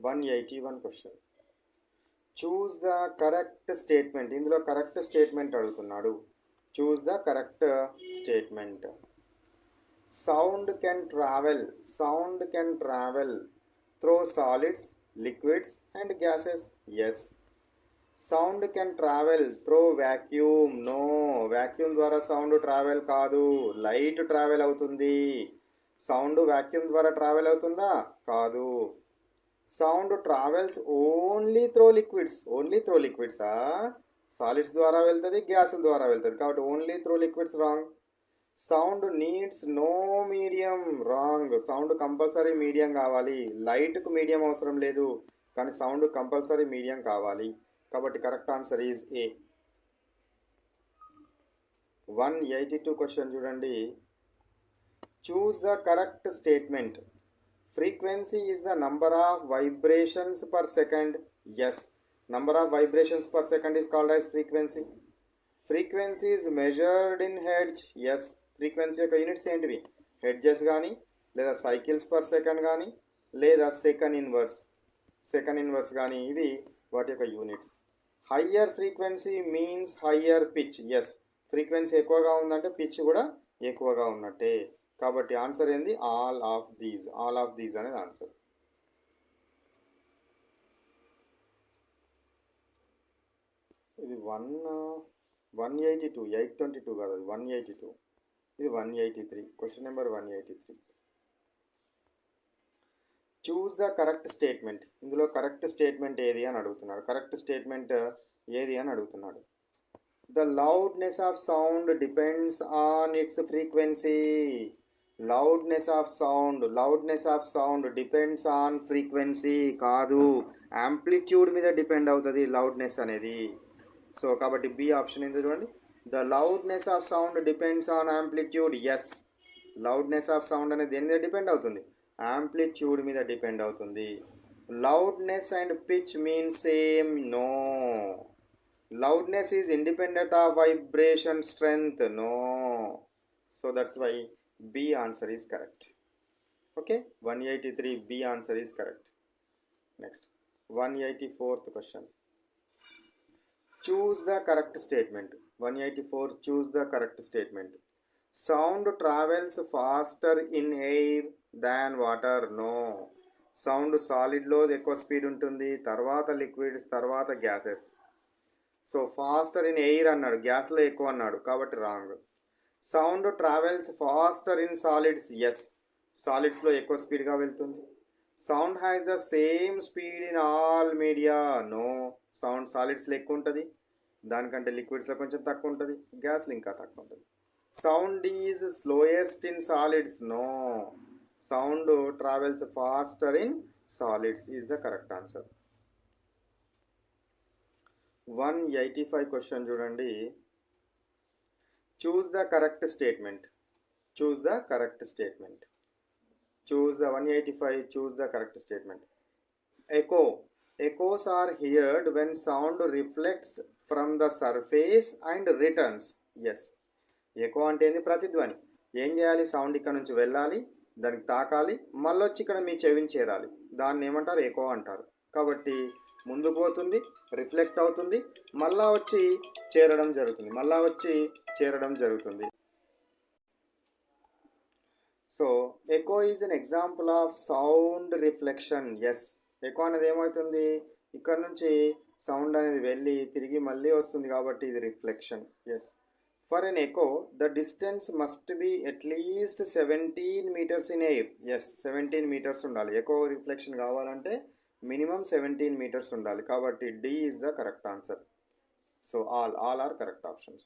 181 question. Choose the correct statement. ఇందులో correct statement అడుగుతున్నాడు. Choose the correct statement. Sound can travel through solids, liquids and gases. Yes. Sound can travel through vacuum. No, vacuum ద్వారా sound travel కాదు, light travel అవుతుంది. Sound vacuum ద్వారా travel అవుతుందా? కాదు. Sound travels only through liquids. Only through లిక్విడ్సా? Solids ద్వారా వెళ్తుంది, gas ద్వారా వెళ్తుంది, కాబట్టి only through liquids wrong. Sound needs no medium wrong. Sound compulsory medium కావాలి. లైట్కు మీడియం అవసరం లేదు, కానీ సౌండ్ కంపల్సరీ మీడియం కావాలి. కాబట్టి correct answer is A. 182 question చూడండి. Choose the correct statement. Frequency is the number of vibrations per second. Yes, number of vibrations per second is called as frequency. Frequency is measured in hertz. Yes, frequency యొక్క units ఏంటివి? Hedges కానీ, లేదా cycles per second కానీ, లేదా second inverse కానీ, ఇవి వాటి యొక్క units. Higher frequency means higher pitch. Yes, frequency ఎక్కువగా ఉందంటే పిచ్ కూడా ఎక్కువగా ఉన్నట్టే. కాబట్టి ఆన్సర్ ఏంది? ఆల్ ఆఫ్ దీస్ అనేది ఆన్సర్. ఇది 182, 822 కాదు, అది 182. ఇది 183. Question number 183. Choose the correct statement. ఇందులో కరెక్ట్ స్టేట్మెంట్ ఏది అని అడుగుతున్నాడు. కరెక్ట్ స్టేట్మెంట్ ఏది అని అడుగుతున్నాడు. The loudness of sound depends on its frequency. Loudness of sound depends on frequency కాదు, యాంప్లిట్యూడ్ మీద డిపెండ్ అవుతుంది లౌడ్నెస్ అనేది. సో కాబట్టి బి ఆప్షన్ ఏంటి చూడండి. The loudness of sound depends on amplitude. Yes, loudness of sound అనేది దేని మీద డిపెండ్ అవుతుంది? యాంప్లిట్యూడ్ మీద డిపెండ్ అవుతుంది. Loudness and pitch mean same? No. Loudness is independent of vibration strength? No. So that's why B answer is correct. Okay, 183 B answer is correct. Next, 184th question. Choose the correct statement. 184, choose the correct statement. Sound travels faster in air than water. No. Sound solid లో ఎక్కువ speed ఉంటుంది, తర్వాత liquids, తర్వాత gases. So faster in air అన్నాడు, గ్యాస్లో ఎక్కువ అన్నాడు, కాబట్టి wrong. Sound travels faster in solids. Yes, సాలిడ్స్లో ఎక్కువ స్పీడ్గా వెళ్తుంది. Sound has the same speed in all media. No, sound సాలిడ్స్లో ఎక్కువ ఉంటుంది, దానికంటే లిక్విడ్స్లో కొంచెం తక్కువ ఉంటుంది, గ్యాస్లో ఇంకా తక్కువ ఉంటుంది. Sound is slowest in solids. No, sound travels faster in solids is the correct answer. 185 question చూడండి. Choose the correct statement. Choose the correct statement. Choose the 185. Choose the correct statement. Echoes are heard when sound reflects from the surface and returns. Yes. Echo అంటే ఏంది? ప్రతిధ్వని. ఏం చేయాలి? Sound ఇక్కడ నుంచి వెళ్ళాలి, దానికి తాకాలి, మళ్ళీ వచ్చి ఇక్కడ మీ చెవిని చేరాలి. దాన్ని ఏమంటారు? ఎకో అంటారు. కాబట్టి ముందు పోతుంది, రిఫ్లెక్ట్ అవుతుంది, మళ్ళా వచ్చి చేరడం జరుగుతుంది. So echo is an example of sound reflection. Yes, echo అనేది ఏమవుతుంది? ఇక్కడ నుంచి సౌండ్ అనేది వెళ్ళి తిరిగి మళ్ళీ వస్తుంది, కాబట్టి ఇది reflection. Yes. For an echo the distance must be at least 17 meters in air. Yes, 17 meters ఉండాలి. ఎకో రిఫ్లెక్షన్ కావాలంటే మినిమం 17 meters ఉండాలి, కాబట్టి D is the correct answer. So all are correct options.